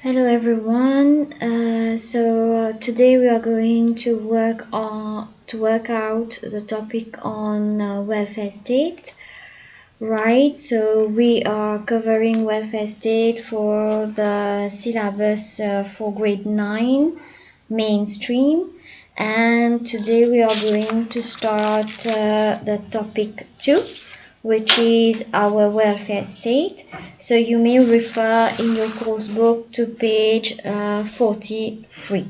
Hello everyone. Today we are going to work out the topic on welfare state. Right. So we are covering welfare state for the syllabus for grade 9 mainstream, and today we are going to start the topic 2, which is our welfare state. So you may refer in your course book to page 43.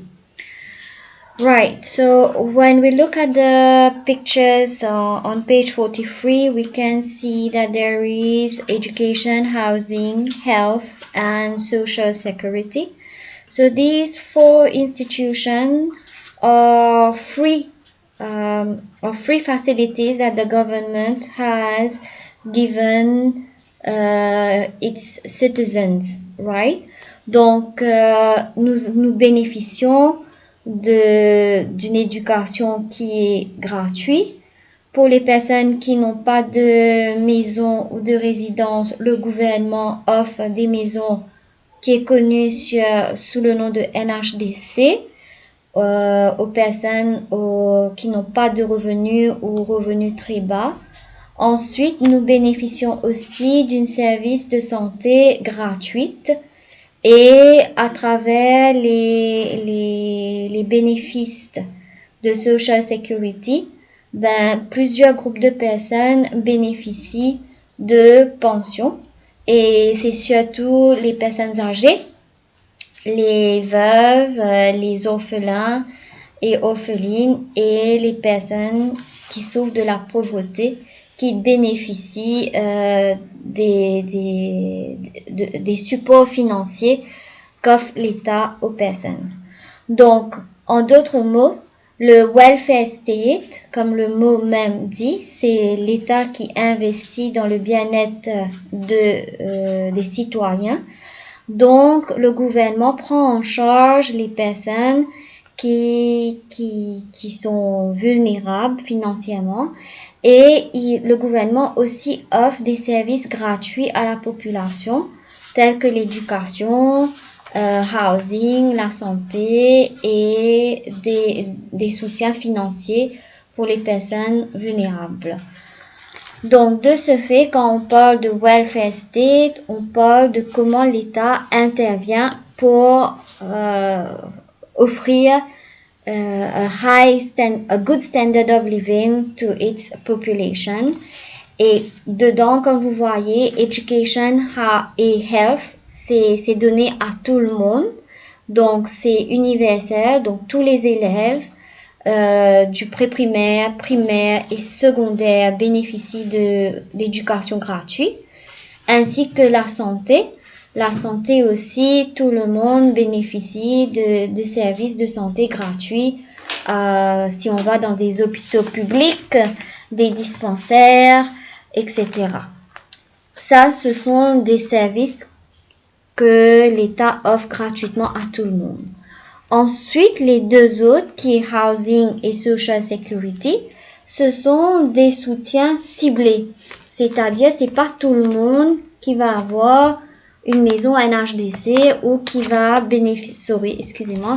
Right, so when we look at the pictures on page 43, we can see that there is education, housing, health, and social security. So these four institutions are free facilities that the government has given its citizens, right? Donc, nous bénéficions d'une éducation qui est gratuite. Pour les personnes qui n'ont pas de maison ou de résidence, le gouvernement offre des maisons qui est connue sous le nom de NHDC aux personnes qui n'ont pas de revenus ou revenus très bas. Ensuite, nous bénéficions aussi d'un service de santé gratuite et à travers les bénéfices de Social Security, plusieurs groupes de personnes bénéficient de pensions et c'est surtout les personnes âgées, les veuves, les orphelins et orphelines et les personnes qui souffrent de la pauvreté qui bénéficient des supports financiers qu'offre l'État aux personnes. Donc, en d'autres mots, le welfare state, comme le mot même dit, c'est l'État qui investit dans le bien-être des citoyens. Donc, le gouvernement prend en charge les personnes qui sont vulnérables financièrement et le gouvernement aussi offre des services gratuits à la population tels que l'éducation, housing, la santé et des soutiens financiers pour les personnes vulnérables. Donc, de ce fait, quand on parle de welfare state, on parle de comment l'État intervient pour offrir a good standard of living to its population. Et dedans, comme vous voyez, education et health, c'est donné à tout le monde. Donc, c'est universel. Donc, tous les élèves du pré-primaire, primaire et secondaire bénéficient d'éducation gratuite, ainsi que la santé. La santé aussi, tout le monde bénéficie de services de santé gratuits. Si on va dans des hôpitaux publics, des dispensaires, etc. Ça, ce sont des services que l'État offre gratuitement à tout le monde. Ensuite, les deux autres, qui est housing et social security, ce sont des soutiens ciblés. C'est-à-dire, c'est pas tout le monde qui va avoir une maison NHDC ou qui va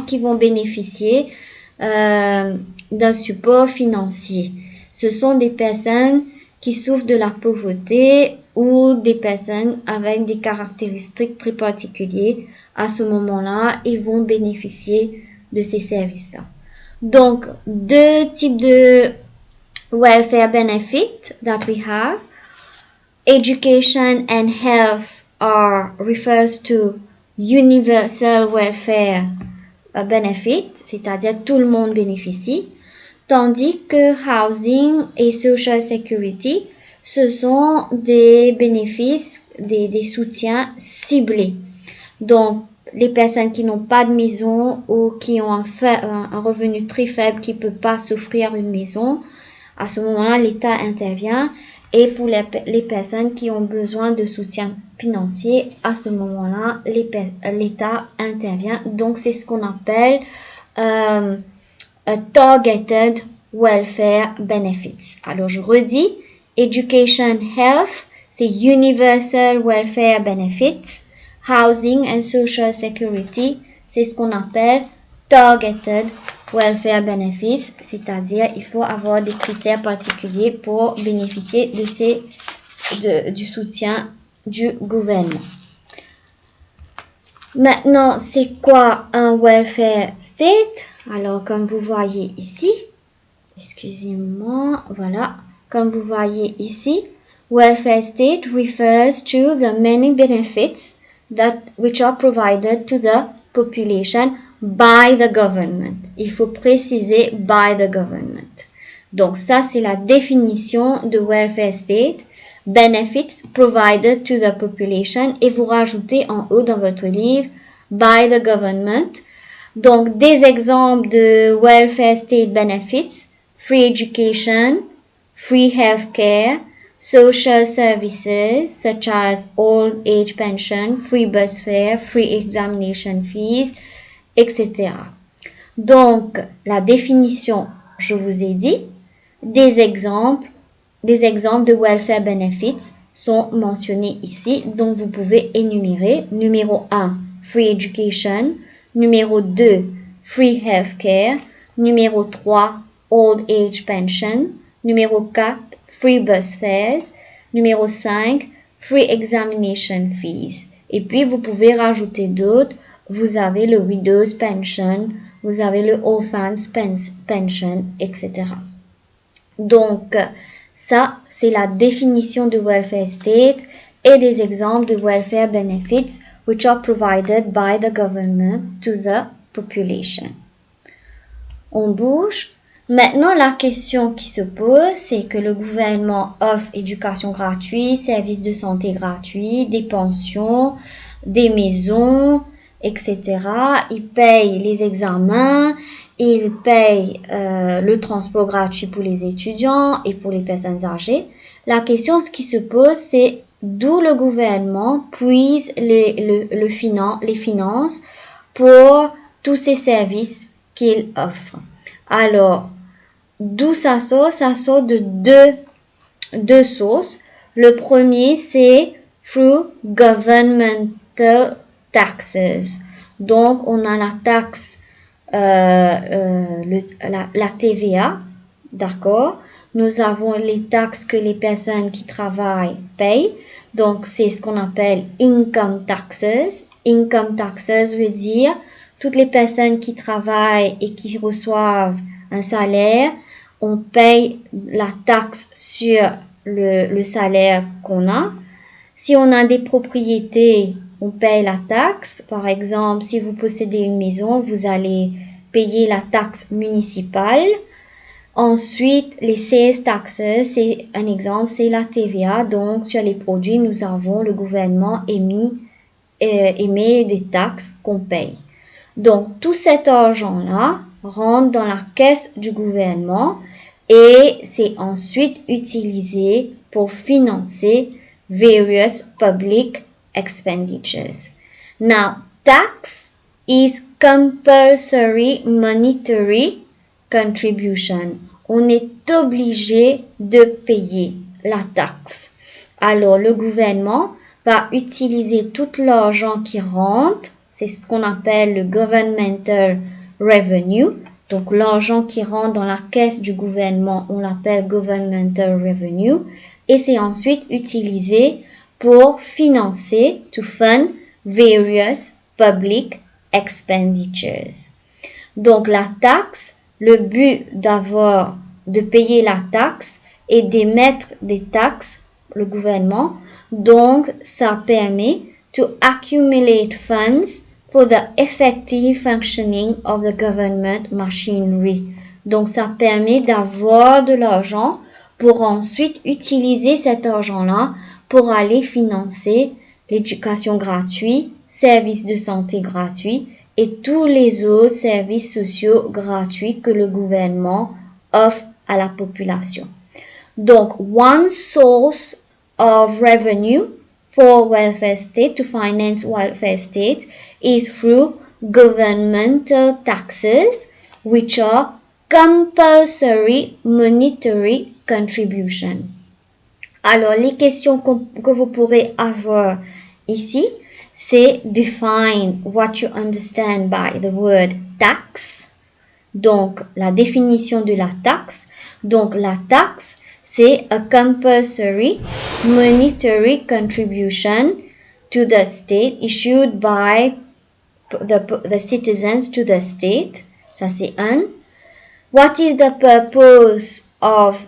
qui vont bénéficier d'un support financier. Ce sont des personnes qui souffrent de la pauvreté ou des personnes avec des caractéristiques très particulières. À ce moment-là, ils vont bénéficier de ces services-là. Donc, deux types de welfare benefits that we have. Education and health refers to universal welfare benefit, c'est-à-dire tout le monde bénéficie. Tandis que housing et social security, ce sont des bénéfices, des soutiens ciblés. Donc, les personnes qui n'ont pas de maison ou qui ont un revenu très faible, qui ne peut pas s'offrir une maison, à ce moment-là, l'État intervient. Et pour les personnes qui ont besoin de soutien financier, à ce moment-là, l'État intervient. Donc, c'est ce qu'on appelle targeted welfare benefits. Alors, je redis, education, health, c'est universal welfare benefits. Housing and Social Security, c'est ce qu'on appelle Targeted Welfare Benefits, c'est-à-dire il faut avoir des critères particuliers pour bénéficier du soutien du gouvernement. Maintenant, c'est quoi un welfare state? Alors, comme vous voyez ici, excusez-moi, voilà, comme vous voyez ici, welfare state refers to the many benefits which are provided to the population by the government. Il faut préciser by the government. Donc ça, c'est la définition de welfare state. Benefits provided to the population. Et vous rajoutez en haut dans votre livre by the government. Donc des exemples de welfare state benefits. Free education, free healthcare, social services such as old age pension, free bus fare, free examination fees, etc. Donc, la définition, je vous ai dit, des exemples de welfare benefits sont mentionnés ici, donc vous pouvez énumérer. Numéro 1, free education. Numéro 2, free healthcare. Numéro 3, old age pension. Numéro 4, free bus fares. Numéro 5, free examination fees. Et puis, vous pouvez rajouter d'autres. Vous avez le widow's pension, vous avez le orphan's pension, etc. Donc, ça, c'est la définition du welfare state et des exemples de welfare benefits which are provided by the government to the population. On bouge. Maintenant, la question qui se pose, c'est que le gouvernement offre éducation gratuite, services de santé gratuits, des pensions, des maisons, etc. Il paye les examens, il paye le transport gratuit pour les étudiants et pour les personnes âgées. La question ce qui se pose, c'est d'où le gouvernement puise les finances pour tous ces services qu'il offre. Alors, d'où ça sort? Ça sort de deux sources. Le premier, c'est through governmental taxes. Donc, on a la taxe, la TVA, d'accord? Nous avons les taxes que les personnes qui travaillent payent. Donc, c'est ce qu'on appelle income taxes. Income taxes veut dire toutes les personnes qui travaillent et qui reçoivent un salaire, on paye la taxe sur le salaire qu'on a. Si on a des propriétés, on paye la taxe. Par exemple, si vous possédez une maison, vous allez payer la taxe municipale. Ensuite, les sales taxes, c'est un exemple, c'est la TVA. Donc, sur les produits, le gouvernement émet des taxes qu'on paye. Donc, tout cet argent-là rentre dans la caisse du gouvernement et c'est ensuite utilisé pour financer various public expenditures. Now, tax is compulsory monetary contribution. On est obligé de payer la taxe. Alors, le gouvernement va utiliser tout l'argent qui rentre, c'est ce qu'on appelle le governmental revenue. Donc, l'argent qui rentre dans la caisse du gouvernement, on l'appelle governmental revenue. Et c'est ensuite utilisé pour financer, to fund various public expenditures. Donc, la taxe, le but de payer la taxe et d'émettre des taxes, le gouvernement. Donc, ça permet to accumulate funds for the effective functioning of the government machinery. Donc, ça permet d'avoir de l'argent pour ensuite utiliser cet argent-là pour aller financer l'éducation gratuite, services de santé gratuits et tous les autres services sociaux gratuits que le gouvernement offre à la population. Donc, one source of revenue for welfare state, to finance welfare state, is through governmental taxes, which are compulsory monetary contribution. Alors, les questions que vous pourrez avoir ici, c'est define what you understand by the word tax. Donc, la définition de la taxe. Donc, la taxe, c'est a compulsory monetary contribution to the state issued by the citizens to the state. Ça, c'est un. What is the purpose of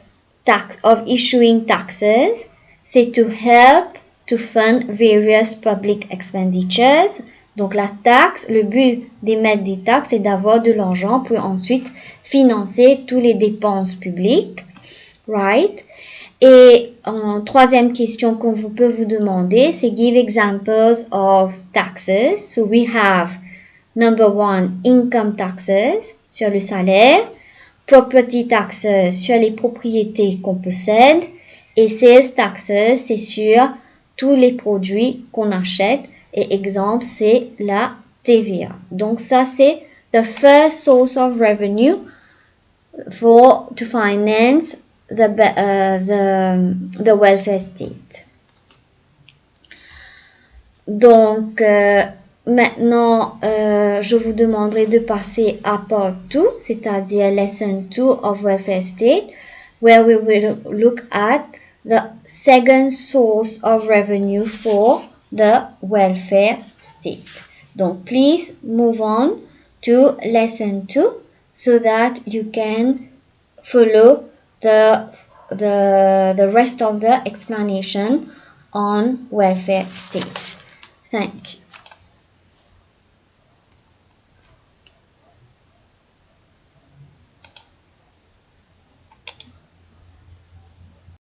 issuing taxes? C'est to help to fund various public expenditures. Donc la taxe, le but d'émettre des taxes, c'est d'avoir de l'argent pour ensuite financer toutes les dépenses publiques. Right? Et troisième question qu'on peut vous demander, c'est give examples of taxes. So we have number 1, income taxes sur le salaire, property taxes sur les propriétés qu'on possède et sales taxes, c'est sur tous les produits qu'on achète. Et exemple, c'est la TVA. Donc ça, c'est the first source of revenue to finance the welfare state. Donc, maintenant, je vous demanderai de passer à part 2, c'est-à-dire lesson 2 of welfare state, where we will look at the second source of revenue for the welfare state. Donc, please move on to lesson 2 so that you can follow the rest of the explanation on welfare state. Thank you.